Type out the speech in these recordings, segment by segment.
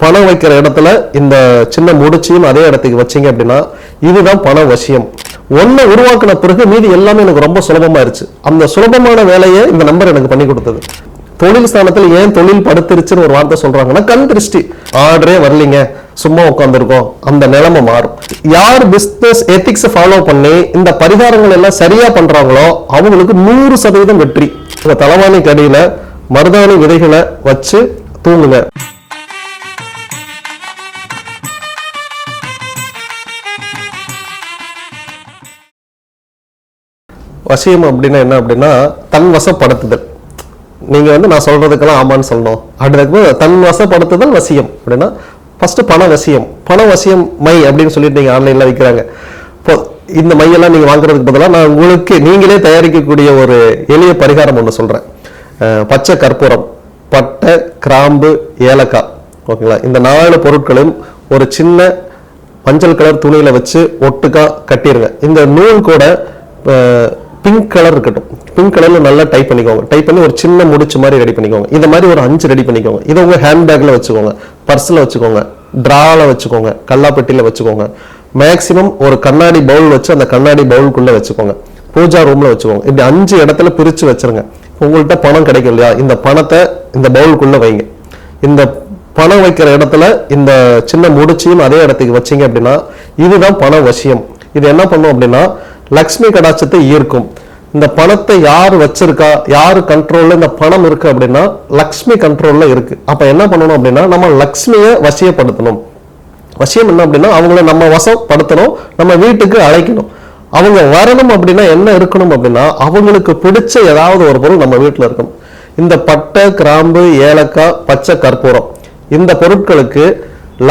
பணம் வைக்கிற இடத்துல இந்த சின்ன முடிச்சியும் அதே இடத்துக்கு வச்சீங்க அப்படின்னா இதுதான் பண வசியம். ஒன்னை உருவாக்கின பிறகு மீதி எல்லாமே எனக்கு ரொம்ப சுலபமாயிருச்சு. அந்த சுலபமான வேலையை இந்த நம்பர் எனக்கு பண்ணி கொடுத்தது. தொழில் ஸ்தானத்தில் ஏன் தொழில் படுத்துருச்சுன்னு ஒரு வார்த்தை சொல்றாங்கன்னா, கண் திருஷ்டி. ஆர்டரே வரலீங்க, சும்மா உட்காந்துருக்கோம், அந்த நிலைமை மாறும். யார் பிசினஸ் எத்திக்ஸ் ஃபாலோ பண்ணி இந்த பரிகாரங்கள் எல்லாம் சரியா பண்றாங்களோ அவங்களுக்கு 100% வெற்றி. உங்க தலைவாணி கடியில மருதாணி விதைகளை வச்சு தூங்குங்க. வசியம் அப்படின்னா என்ன அப்படின்னா, தன் வசப்படுத்துதல். நீங்க நான் சொல்றதுக்கெல்லாம் ஆமான்னு சொல்லணும். அடுத்து தன் வசப்படுத்துதல் வசியம் அப்படின்னா ஃபர்ஸ்ட் பண வசியம். பண வசியம் மை அப்படின்னு சொல்லிட்டு நீங்க ஆன்லைன்ல விற்கிறாங்க. இப்போ இந்த மையெல்லாம் நீங்க வாங்குறதுக்கு பதிலாக நான் உங்களுக்கு நீங்களே தயாரிக்கக்கூடிய ஒரு எளிய பரிகாரம் ஒன்று சொல்றேன். பச்சை கற்பூரம், பட்டை, கிராம்பு, ஏலக்காய், ஓகேங்களா? இந்த 4 பொருட்களையும் ஒரு சின்ன மஞ்சள் கலர் துணியில வச்சு ஒட்டுக்கா கட்டிடுங்க. இந்த நூல் கூட பிங்க் கலர் இருக்கட்டும். பிங்க் கலர்ல நல்லா டைப் பண்ணிக்கோங்க. டைப் பண்ணி ஒரு சின்ன முடிச்சு மாதிரி ரெடி பண்ணிக்கோங்க. இந்த மாதிரி ஒரு 5 ரெடி பண்ணிக்கோங்க. இதை உங்க ஹேண்ட்பேக்ல வச்சுக்கோங்க, பர்ஸ்ல வச்சுக்கோங்க, டிரால வச்சுக்கோங்க, கல்லாப்பெட்டியில வச்சுக்கோங்க. மேக்சிமம் ஒரு கண்ணாடி பவுல் வச்சு அந்த கண்ணாடி பவுலுக்குள்ள வச்சுக்கோங்க. பூஜா ரூம்ல வச்சுக்கோங்க. இப்படி 5 இடத்துல பிரிச்சு வச்சிருங்க. உங்கள்கிட்ட பணம் கிடைக்கும் இல்லையா, இந்த பணத்தை இந்த பவுலுக்குள்ள வைங்க. இந்த பணம் வைக்கிற இடத்துல இந்த சின்ன முடிச்சியும் அதே இடத்துக்கு வச்சீங்க அப்படின்னா இதுதான் பண வசியம். இது என்ன பண்ணும் அப்படின்னா லக்ஷ்மி கடாட்சத்தை ஈர்க்கும். இந்த பணத்தை யார் வச்சிருக்கா, யாரு கண்ட்ரோல்ல இந்த பணம் இருக்கு அப்படின்னா லக்ஷ்மி கண்ட்ரோல்ல இருக்கு. அப்ப என்ன பண்ணணும் அப்படின்னா நம்ம லக்ஷ்மியை வசியப்படுத்தணும். வசியம் என்ன அப்படின்னா அவங்கள நம்ம வசப்படுத்தணும், நம்ம வீட்டுக்கு அழைக்கணும். அவங்க வரணும் அப்படின்னா என்ன இருக்கணும் அப்படின்னா அவங்களுக்கு பிடிச்ச ஏதாவது ஒரு பொருள் நம்ம வீட்டுல இருக்கணும். இந்த பட்டை, கிராம்பு, ஏலக்காய், பச்சை கற்பூரம், இந்த பொருட்களுக்கு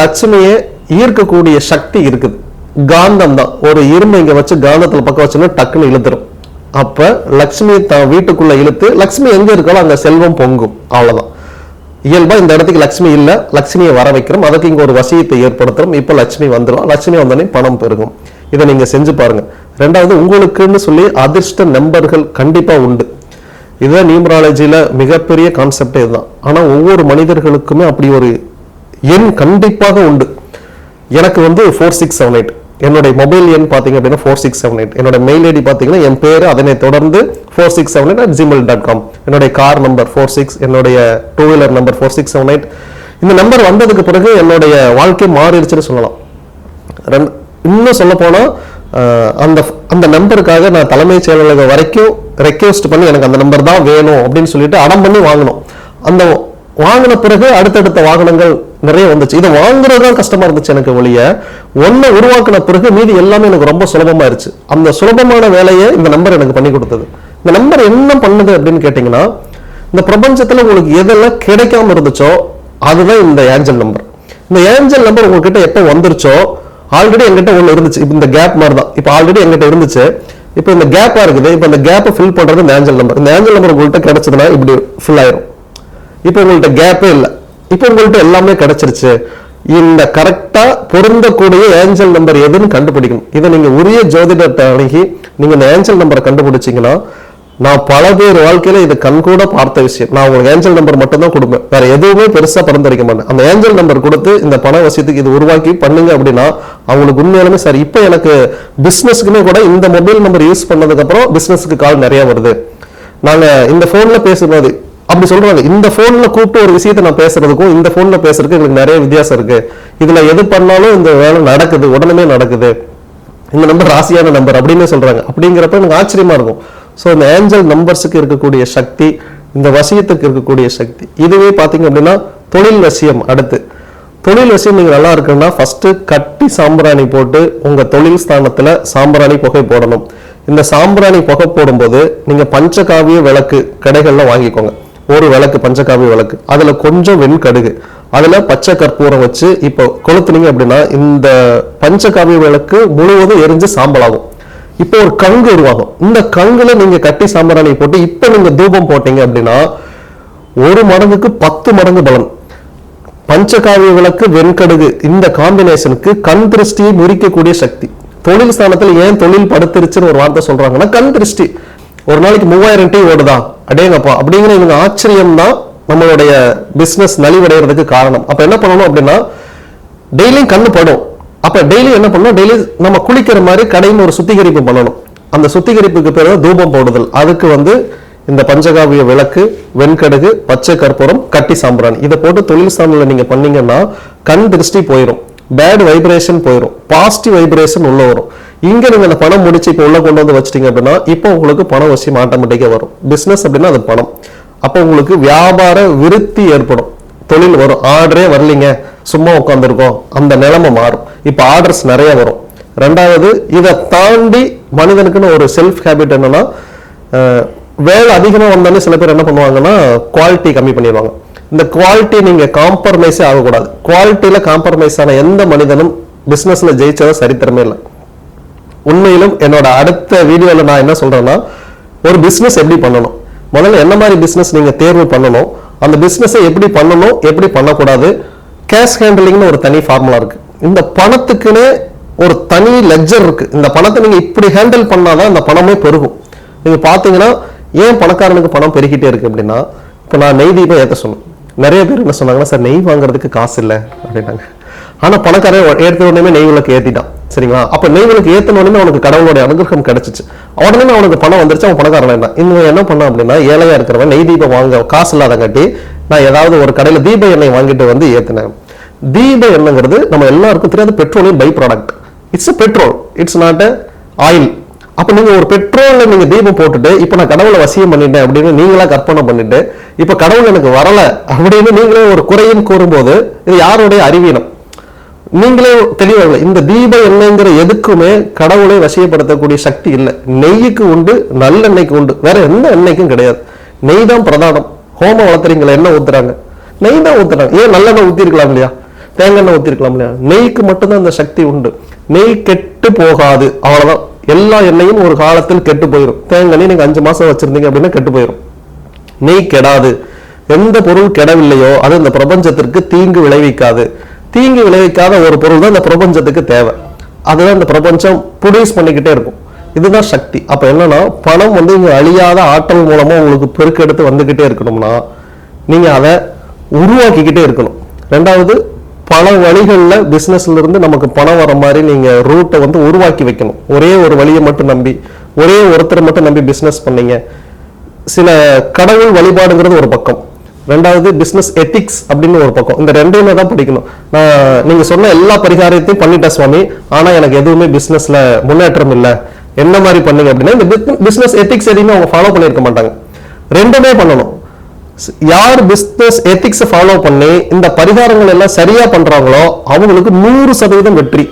லட்சுமியை ஈர்க்கக்கூடிய சக்தி இருக்குது. காந்தம் தான். ஒரு இரும்பு இங்க வச்சு காந்தத்துல பக்கம் வச்சோன்னா டக்குன்னு இழுத்துரும். அப்ப லட்சுமி தான் வீட்டுக்குள்ள இழுத்து லட்சுமி எங்க இருக்காலும் அங்க செல்வம் பொங்கும். அவ்வளவுதான். இயல்பா இந்த இடத்துக்கு லட்சுமி இல்ல, லட்சுமியை வர வைக்கிறோம். அதுக்கு இங்க ஒரு வசியத்தை ஏற்படுத்துறோம். இப்ப லட்சுமி வந்துடும். லட்சுமி வந்தோடனே பணம் பெருகும். இதை நீங்க செஞ்சு பாருங்க. ரெண்டாவது, உங்களுக்குன்னு சொல்லி அதிர்ஷ்ட நம்பர்கள் கண்டிப்பா உண்டு. இதுதான் நியூமராலஜியில மிகப்பெரிய கான்செப்ட் இதுதான். ஆனா ஒவ்வொரு மனிதர்களுக்குமே அப்படி ஒரு எண் கண்டிப்பாக உண்டு. எனக்கு 4678 என்னுடைய மொபைல் எண் பாத்தீங்க அப்படின்னா 4678. என்னோட மெயில் ஐடி பாத்தீங்கன்னா என் பேரு, அதனை தொடர்ந்து 4678@gmail.com. என்னுடைய கார் நம்பர் 46, என்னுடைய 2 வீலர் நம்பர் 4678. இந்த நம்பர் வந்ததுக்கு பிறகு என்னுடைய வாழ்க்கை மாறிடுச்சுன்னு சொல்லலாம். இன்னும் சொல்ல போனா அந்த நம்பருக்காக நான் தலைமைச் செயலாளர் வரைக்கும் ரெக்வெஸ்ட் பண்ணி எனக்கு அந்த நம்பர் தான் வேணும் அப்படின்னு சொல்லிட்டு அடம் பண்ணி வாங்கணும். அந்த வாங்கின பிறகு அடுத்தடுத்த வாகனங்கள் நிறைய வந்துச்சு. இதை வாங்குறதுதான் கஷ்டமா இருந்துச்சு எனக்கு ஒழிய, ஒன்னை உருவாக்கின பிறகு மீதி எல்லாமே எனக்கு ரொம்ப சுலபமாயிருச்சு. அந்த சுலபமான வேலையை இந்த நம்பர் எனக்கு பண்ணி கொடுத்தது. இந்த நம்பர் என்ன பண்ணுது அப்படின்னு கேட்டீங்கன்னா, இந்த பிரபஞ்சத்துல உங்களுக்கு எதெல்லாம் கிடைக்காம இருந்துச்சோ அதுதான் இந்த ஏஞ்சல் நம்பர். இந்த ஏஞ்சல் நம்பர் உங்ககிட்ட எப்ப வந்துருச்சோ, ஆல்ரெடி எங்கிட்ட ஒண்ணு இருந்துச்சு. இப்ப இந்த கேப் மாதிரி தான். இப்ப ஆல்ரெடி எங்கிட்ட இருந்துச்சு. இப்ப இந்த கேப்பா இருக்குது. இப்ப இந்த கேப்பை ஃபில் பண்றது இந்த ஏஞ்சல் நம்பர். இந்த ஏஞ்சல் நம்பர் உங்கள்கிட்ட கிடைச்சதுன்னா இப்படி ஃபுல் ஆயிரும். இப்ப உங்கள்கிட்ட கேப்பே இல்லை. இப்ப உங்கள்கிட்ட எல்லாமே கிடைச்சிருச்சு. இந்த கரெக்டா பொருந்தக்கூடிய ஏஞ்சல் நம்பர் எதுன்னு கண்டுபிடிக்கணும். இதை நீங்க உரிய ஜோதிடத்தை அணுகி நீங்க இந்த ஏஞ்சல் நம்பரை கண்டுபிடிச்சீங்கன்னா, நான் பல பேர் வாழ்க்கையில இது கண்கூட பார்த்த விஷயம். நான் உங்களுக்கு ஏஞ்சல் நம்பர் மட்டும் தான் கொடுப்பேன், வேற எதுவுமே பெருசா பரிந்துரைக்க மாட்டேன். அந்த ஏஞ்சல் நம்பர் கொடுத்து இந்த பண வசியத்துக்கு இது உருவாக்கி பண்ணுங்க அப்படின்னா அவங்களுக்கு உண்மையாலுமே சார், இப்ப எனக்கு பிசினஸ்க்குமே கூட இந்த மொபைல் நம்பர் யூஸ் பண்ணதுக்கு அப்புறம் பிசினஸ்க்கு கால் நிறைய வருது. நாங்க இந்த போன்ல பேசும்போது அப்படி சொல்றாங்க. இந்த போன்ல கூப்பிட்டு ஒரு விஷயத்தை நான் பேசுறதுக்கும் இந்த போன்ல பேசுறதுக்கு எனக்கு நிறைய வித்தியாசம் இருக்கு. இதுல எது பண்ணாலும் இந்த வேலை நடக்குது, உடனே நடக்குது. இந்த நம்பர் ராசியான நம்பர் அப்படின்னு சொல்றாங்க. அப்படிங்கிறப்ப எனக்கு ஆச்சரியமா இருக்கும். ஸோ இந்த ஏஞ்சல் நம்பர்ஸுக்கு இருக்கக்கூடிய சக்தி, இந்த வசியத்துக்கு இருக்கக்கூடிய சக்தி, இதுவே பாத்தீங்க அப்படின்னா தொழில் வசியம். அடுத்து தொழில் வசியம் நீங்க நல்லா இருக்குன்னா ஃபர்ஸ்ட் கட்டி சாம்பிராணி போட்டு உங்க தொழில் ஸ்தானத்துல சாம்பிராணி புகை போடணும். இந்த சாம்பிராணி புகை போடும்போது நீங்க பஞ்சகாவிய விளக்கு கடைகள்ல வாங்கிக்கோங்க. ஒரு விளக்கு, பஞ்சகாவிய விளக்கு, அதுல கொஞ்சம் வெண்கடுகு, அதுல பச்சை கற்பூரம் வச்சு இப்ப கொளுத்துனீங்க அப்படின்னா இந்த பஞ்சகாவிய விளக்கு முழுவதும் எரிஞ்சு சாம்பலாகும். இப்போ ஒரு கங்கு உருவாகும். இந்த கங்குல நீங்க கட்டி சாம்பிராணி போட்டு இப்ப நீங்க தூபம் போட்டீங்க அப்படின்னா 1 மடங்குக்கு 10 மடங்கு பலன். பஞ்சகாவிய விளக்கு, வெண்கடுகு, இந்த காம்பினேஷனுக்கு கண் திருஷ்டியை முறிக்கக்கூடிய சக்தி. தொழில் ஸ்தானத்தில் ஏன் தொழில் படுத்துருச்சுன்னு ஒரு வார்த்தை சொல்றாங்கன்னா கண் திருஷ்டி. ஒரு நாளைக்கு 3000 டீ ஓடுதா, அடேங்கப்பா அப்படிங்கிற இவங்க ஆச்சரியம் தான் நம்மளுடைய பிசினஸ் நலிவடைகிறதுக்கு காரணம். அப்ப என்ன பண்ணணும் அப்படின்னா, டெய்லியும் கண்ணு படும். அப்ப டெய்லி என்ன பண்ணணும், டெய்லி நம்ம குளிக்கிற மாதிரி கடையில் ஒரு சுத்திகரிப்பு பண்ணணும். அந்த சுத்திகரிப்புக்கு பேர் தூபம் போடுதல். அதுக்கு இந்த பஞ்சகாவிய விளக்கு, வெண்கடுகு, பச்சை கற்பூரம், கட்டி சாம்பிராணி இதை போட்டு தொழில் ஸ்தானத்தில் நீங்க பண்ணீங்கன்னா கண் திருஷ்டி போயிடும், பேட் வைப்ரேஷன் போயிடும், பாசிட்டிவ் வைப்ரேஷன் உள்ள வரும். இங்க நீங்க அந்த பணம் முடிச்சு இப்ப உள்ள கொண்டு வந்து வச்சிட்டீங்க அப்படின்னா இப்போ உங்களுக்கு பண வசியம் ஆட்டோமேட்டிக்கா வரும். பிசினஸ் அப்படின்னா அது பணம். அப்போ உங்களுக்கு வியாபார விருத்தி ஏற்படும், தொழில் வரும். ஆர்டரே வரலீங்க, சும்மா உட்காந்துருக்கோம், அந்த நிலைமை மாறும். இப்ப ஆர்டர்ஸ் நிறைய வரும். ரெண்டாவது, இதை தாண்டி மனிதனுக்குன்னு ஒரு செல்ஃப் ஹேபிட் என்னன்னா, வேலை அதிகமா வந்தாலும் சில பேர் என்ன பண்ணுவாங்கன்னா குவாலிட்டி கம்மி பண்ணிடுவாங்க. இந்த குவாலிட்டி நீங்க காம்ப்ரமைஸே ஆகக்கூடாது. குவாலிட்டியில காம்ப்ரமைஸ் ஆன எந்த மனிதனும் பிசினஸ்ல ஜெயிச்சதா சரித்திரமே இல்லை. உண்மையிலும் என்னோட அடுத்த வீடியோல நான் என்ன சொல்றேன்னா, ஒரு பிசினஸ் எப்படி பண்ணணும், முதல்ல என்ன மாதிரி பிசினஸ் நீங்க தேர்வு பண்ணணும், அந்த பிசினஸை எப்படி பண்ணணும், எப்படி பண்ணக்கூடாது, கேஷ் ஹேண்டலிங்னு ஒரு தனி ஃபார்முலா இருக்கு. இந்த பணத்துக்குன்னு ஒரு தனி லெட்ஜர் இருக்கு. இந்த பணத்தை நீங்க இப்படி ஹேண்டில் பண்ணாதான் இந்த பணமே பெருகும். நீங்க பாத்தீங்கன்னா ஏன் பணக்காரனுக்கு பணம் பெருகிட்டே இருக்கு அப்படின்னா, இப்போ நான் நெய் தீபம் ஏற்ற சொன்னேன். நிறைய பேர் என்ன சொன்னாங்கன்னா, சார் நெய் வாங்குறதுக்கு காசு இல்லை அப்படின்னாங்க. ஆனா பணக்காரன் ஏற்ற உடனே நெய் விளக்கு ஏத்திட்டான், சரிங்களா? அப்ப நெய் விளக்கு ஏத்தின உடனே அவனுக்கு கடவுளுடைய அனுகிரகம் கிடைச்சிச்சு. உடனே அவனுக்கு பணம் வந்துருச்சு, அவன் பணக்காரன் தான். இன்னும் என்ன பண்ணான் அப்படின்னா, ஏழையா இருக்கிறவன் நெய் தீபம் வாங்க காசு இல்லாத கட்டி நான் ஏதாவது ஒரு கடையில தீப எண்ணெய் வாங்கிட்டு ஏத்தினேன். தீப எண்ணெய்ங்கிறது நம்ம எல்லாருக்கும் தெரியாத பெட்ரோலின் by product. It's a petrol, it's not a oil. அப்ப நீங்க ஒரு பெட்ரோல்ல நீங்க தீபம் போட்டுட்டு இப்ப நான் கடவுளை வசியம் பண்ணிட்டேன் அப்படின்னு நீங்களா கற்பனை பண்ணிட்டு இப்ப கடவுள் எனக்கு வரல அப்படின்னு நீங்களே ஒரு குறையும் கூறும்போது இது யாருடைய அறிவீனம்? நீங்களே தெளிவாக இந்த தீப எண்ணெய்ங்கிற எதுக்குமே கடவுளை வசியப்படுத்தக்கூடிய சக்தி இல்லை. நெய்யுக்கு உண்டு, நல்லெண்ணெய்க்கு உண்டு, வேற எந்த எண்ணெய்க்கும் கிடையாது. நெய் தான் பிரதானம். ஹோம வளர்த்துறீங்களா, எண்ணெய் ஊத்துறாங்க, நெய் தான் ஊத்துறாங்க. ஏன் நல்லெண்ணெய் ஊத்திருக்கலாம் இல்லையா, தேங்காய் எண்ணெய் ஊத்திருக்கலாம் இல்லையா? நெய்க்கு மட்டும்தான் அந்த சக்தி உண்டு. நெய் கெட்டு போகாது, அவ்வளவுதான். எல்லா எண்ணெயும் ஒரு காலத்தில் கெட்டு போயிடும். தேங்காய் நீங்க 5 மாசம் வச்சிருந்தீங்க அப்படின்னா கெட்டு போயிடும். நெய் கெடாது. எந்த பொருள் கெடவில்லையோ அது இந்த பிரபஞ்சத்திற்கு தீங்கு விளைவிக்காது. தீங்கு விளைவிக்காத ஒரு பொருள் தான் இந்த பிரபஞ்சத்துக்கு தேவை. அதுதான் இந்த பிரபஞ்சம் ப்ரொடியூஸ் பண்ணிக்கிட்டே இருக்கும். இதுதான் சக்தி. அப்ப என்னன்னா, பணம் இங்க அழியாத ஆற்றல் மூலமா உங்களுக்கு பெருக்கெடுத்து வந்துகிட்டே இருக்கணும்னா நீங்க அதை உருவாக்கிக்கிட்டே இருக்கணும். ரெண்டாவது, பல வழிகள்ல பிசினஸ்ல இருந்து நமக்கு பணம் வர மாதிரி நீங்க ரூட்டை உருவாக்கி வைக்கணும். ஒரே ஒரு வழியை மட்டும் நம்பி, ஒரே ஒருத்தரை மட்டும் நம்பி பிசினஸ் பண்ணீங்க. சில கடவுள் வழிபாடுங்கிறது ஒரு பக்கம், ரெண்டாவது பிசினஸ் எத்திக்ஸ் அப்படின்னு ஒரு பக்கம். இந்த ரெண்டையுமே தான் படிக்கணும். நான் நீங்க சொன்ன எல்லா பரிகாரத்தையும் பண்ணிட்டேன் சுவாமி, ஆனா எனக்கு எதுவுமே பிசினஸ்ல முன்னேற்றம் இல்லை, என்ன மாதிரி பண்ணுங்க அப்படின்னா இந்த பிசினஸ் எத்திக்ஸ் எதையுமே அவங்க ஃபாலோ பண்ணியிருக்க மாட்டாங்க. ரெண்டுமே பண்ணணும். யார் பிசினஸ் எத்திக்ஸ் ஃபாலோ பண்ணி இந்த பரிகாரங்கள் எல்லாம் சரியா பண்றாங்களோ அவங்களுக்கு 100% வெற்றி.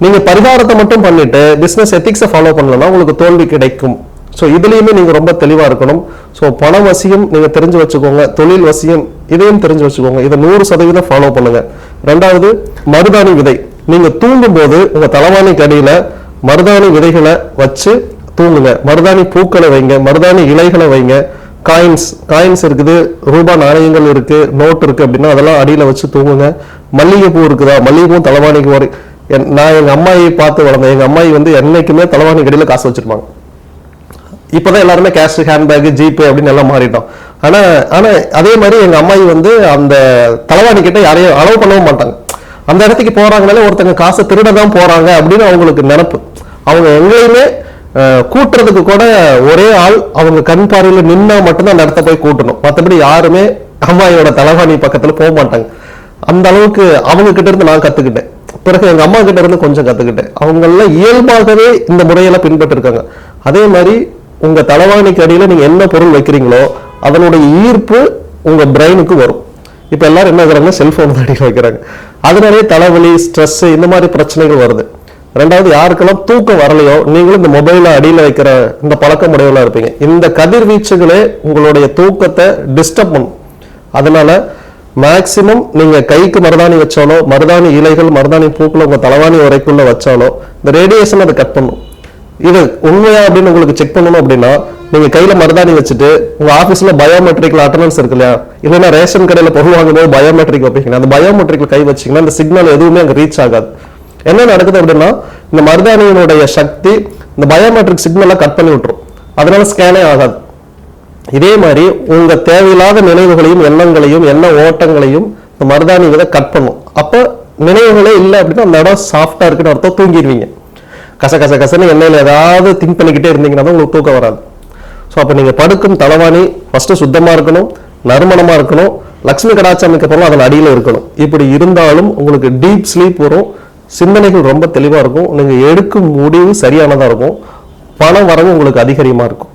நீங்க பரிகாரத்தை மட்டும் பண்ணிட்டு பிசினஸ் எத்திக்ஸை ஃபாலோ பண்ணலன்னா உங்களுக்கு தோல்வி கிடைக்கும். ஸோ இதுலயுமே நீங்க ரொம்ப தெளிவா இருக்கணும். ஸோ பண வசியம் நீங்க தெரிஞ்சு வச்சுக்கோங்க, தொழில் வசியம் இதையும் தெரிஞ்சு வச்சுக்கோங்க. இதை 100% ஃபாலோ பண்ணுங்க. ரெண்டாவது, மருதாணி விதை. நீங்க தூங்கும் போது உங்க தலைவாணிக்கு அடியில மருதாணி விதைகளை வச்சு தூங்குங்க. மருதாணி பூக்களை வைங்க, மருதாணி இலைகளை வைங்க. காயின்ஸ் இருக்குது, ரூபாய் நாணயங்கள் இருக்கு, நோட் இருக்கு அப்படின்னா அதெல்லாம் அடியில வச்சு தூங்குங்க. மல்லிகைப்பூ இருக்குதா, மல்லிகைப்பூ தலைவாணிக்கு வரை. நான் எங்க அம்மாயை பார்த்து வளர்ந்தேன். எங்க அம்மாயி என்னைக்குமே தலைவாணி கடியில காசு வச்சிருப்பாங்க. இப்பதான் எல்லாருமே கேஷ், ஹேண்ட்பேக், ஜிபே அப்படின்னு எல்லாம் மாறிட்டோம். ஆனா அதே மாதிரி எங்க அம்மாயி அந்த தலைவாணி கிட்ட யாரையும் அளவு பண்ணவும் மாட்டாங்க. அந்த இடத்துக்கு போறாங்கனாலே ஒருத்தங்க காசை திருடதான் போறாங்க அப்படின்னு அவங்களுக்கு நினைப்பு. அவங்க எங்கேயுமே கூட்டுறதுக்கு கூட ஒரே ஆள் அவங்க கண் பார்வையில நின்னா மட்டும்தான் அந்த இடத்த போய் கூட்டணும். மற்றபடி யாருமே அம்மாயோட தலைவாணி பக்கத்துல போக மாட்டாங்க. அந்த அளவுக்கு அவங்க கிட்ட இருந்து நான் கத்துக்கிட்டேன். பிறகு எங்க அம்மா கிட்ட இருந்து கொஞ்சம் கத்துக்கிட்டேன். அவங்க எல்லாம் இயல்பாகவே இந்த முறையெல்லாம் பின்பற்று இருக்காங்க. அதே மாதிரி உங்க தலைவாணிக்கு அடியில நீங்க என்ன பொருள் வைக்கிறீங்களோ அதனுடைய ஈர்ப்பு உங்க பிரெயினுக்கு வரும். இப்ப எல்லாரும் என்ன வைக்கிறாங்க, செல்போன் அடியில் வைக்கிறாங்க. அதனாலே தலைவலி, ஸ்ட்ரெஸ் இந்த மாதிரி பிரச்சனைகள் வருது. ரெண்டாவது, யாருக்கெல்லாம் தூக்கம் வரலையோ நீங்களும் இந்த மொபைல அடியில வைக்கிற இந்த பழக்கம் உடையவங்களா இருப்பீங்க. இந்த கதிர்வீச்சுகளே உங்களுடைய தூக்கத்தை டிஸ்டர்ப் பண்ணும். அதனால மேக்சிமம் நீங்க கைக்கு மருதாணி வச்சாலோ, மருதாணி இலைகள், மருதாணி பூக்களை உங்க தலைவாணி வரைக்குள்ள வச்சாலோ இந்த ரேடியேஷன் அதை கட் பண்ணும். இது உண்மையா அப்படின்னு உங்களுக்கு செக் பண்ணணும் அப்படின்னா நீங்க கையில மருதாணி வச்சுட்டு உங்க ஆபீஸ்ல பயோமெட்ரிக்ல அட்டண்டன்ஸ் இருக்கு இல்லையா, இல்லைன்னா ரேஷன் கடையில பொருள் வாங்கும்போது பயோமெட்ரிக் வைப்பீங்க. அந்த பயோமெட்ரிக்ல கை வச்சீங்கன்னா அந்த சிக்னல் எதுவுமே அங்க ரீச் ஆகாது. என்ன நடக்குது அப்படின்னா இந்த மருதாணியினுடைய சக்தி இந்த பயோமெட்ரிக் சிக்னலை கட் பண்ணி விட்டுரும். அதனால ஸ்கேனே ஆகாது. இதே மாதிரி உங்க தேவையில்லாத நினைவுகளையும் எண்ணங்களையும் எண்ண ஓட்டங்களையும் இந்த மருதாணி விதை கட் பண்ணும். அப்ப நினைவுகளே இல்லை அப்படின்னா அந்த இடம் சாஃப்டா இருக்குன்னு அர்த்தம், தூங்கிடுவீங்க. கசன்னு எண்ணெயில் ஏதாவது திங்க் பண்ணிக்கிட்டே இருந்தீங்கன்னா தான் உங்களுக்கு தூக்கம் வராது. ஸோ அப்போ நீங்கள் படுக்கும் தலைவாணி ஃபர்ஸ்ட் சுத்தமாக இருக்கணும், நறுமணமாக இருக்கணும், லக்ஷ்மி கடாட்சம் அமைக்கப்படும் அதன் அடியில் இருக்கணும். இப்படி இருந்தாலும் உங்களுக்கு டீப் ஸ்லீப் வரும், சிந்தனைகள் ரொம்ப தெளிவாக இருக்கும், நீங்கள் எடுக்கும் முடிவு சரியானதாக இருக்கும், பண வரவு உங்களுக்கு அதிகரிகமாக இருக்கும்.